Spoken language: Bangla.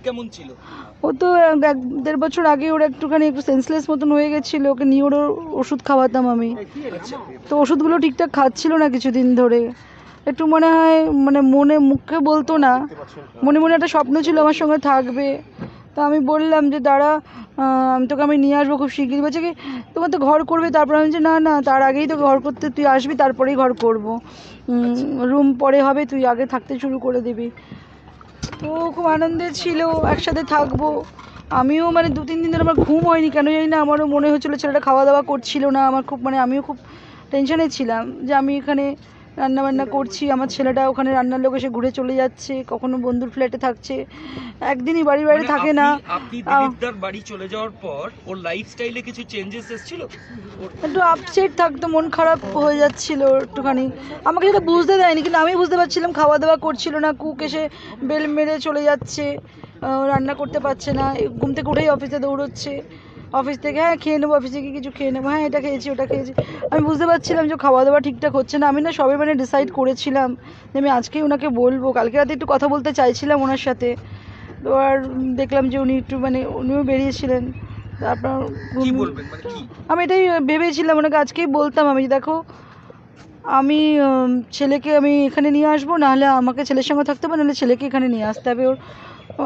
কেমন ছিল? ও তো 1-1.5 বছর আগে ওর একটু সেন্সলেস মতন হয়ে গেছিল, ওকে নিয়ে ওর ওষুধ খাওয়াতাম আমি। আচ্ছা, তো ওষুধগুলো ঠিকঠাক খাচ্ছিল না কিছুদিন ধরে। একটু মনে হয় মনে মুখে বলতো না, মনে মনে একটা স্বপ্ন ছিল আমার সঙ্গে থাকবে। তো আমি বললাম যে দাঁড়া, আমি নিয়ে আসবো খুব শিগগিরই। বলছে কি তোমার তো ঘর করবে, তারপর আমি বলছি না না, তার আগেই তো ঘর করতে, তুই আসবি তারপরেই ঘর করবো, রুম পরে হবে, তুই আগে থাকতে শুরু করে দিবি। তো খুব আনন্দে ছিল, একসাথে থাকবো। আমিও 2-3 দিন ধরে আমার ঘুম হয়নি, কেন জানি না। আমারও মনে হচ্ছিলো ছেলেটা খাওয়া দাওয়া করছিল না। আমার খুব আমিও খুব টেনশনে ছিলাম যে আমি এখানে রান্নাবান্না করছি, আমার ছেলেটা ওখানে রান্নার লোক এসে ঘুরে চলে যাচ্ছে, কখনো বন্ধুর ফ্ল্যাটে থাকছে, একদিনই বাড়ি বাইরে মানে থাকে না। আপনি দিলীপদার বাড়ি চলে যাওয়ার পর ওর লাইফস্টাইলে কিছু চেঞ্জেস এসেছিল? একটু আপসেট থাকতো, মন খারাপ হয়ে যাচ্ছিল একটুখানি। আমাকে যেটা বুঝতে দেয়নি, কিন্তু আমি বুঝতে পারছিলাম খাওয়া দাওয়া করছিল না, কুক এসে বেল মেরে চলে যাচ্ছে, রান্না করতে পারছে না, ঘুম থেকে উঠেই অফিসে দৌড়চ্ছে, অফিস থেকে হ্যাঁ খেয়ে নেবো, অফিসে গিয়ে কিছু খেয়ে নেবো, হ্যাঁ এটা খেয়েছি ওটা খেয়েছি। আমি বুঝতে পারছিলাম যে খাওয়া দাওয়া ঠিকঠাক হচ্ছে না। আমি না সবে ডিসাইড করেছিলাম যে আমি আজকেই ওনাকে বলবো। কালকে রাতে একটু কথা বলতে চাইছিলাম ওনার সাথে, তো আর দেখলাম যে উনি একটু উনিও বেরিয়েছিলেন। তারপর কি বলবেন, মানে কি? আমি এটাই ভেবেছিলাম ওনাকে আজকেই বলতাম আমি, যে দেখো আমি ছেলেকে আমি এখানে নিয়ে আসবো, নাহলে আমাকে ছেলের সঙ্গে থাকতে হবে, নাহলে ছেলেকে এখানে নিয়ে আসতে হবে। ওর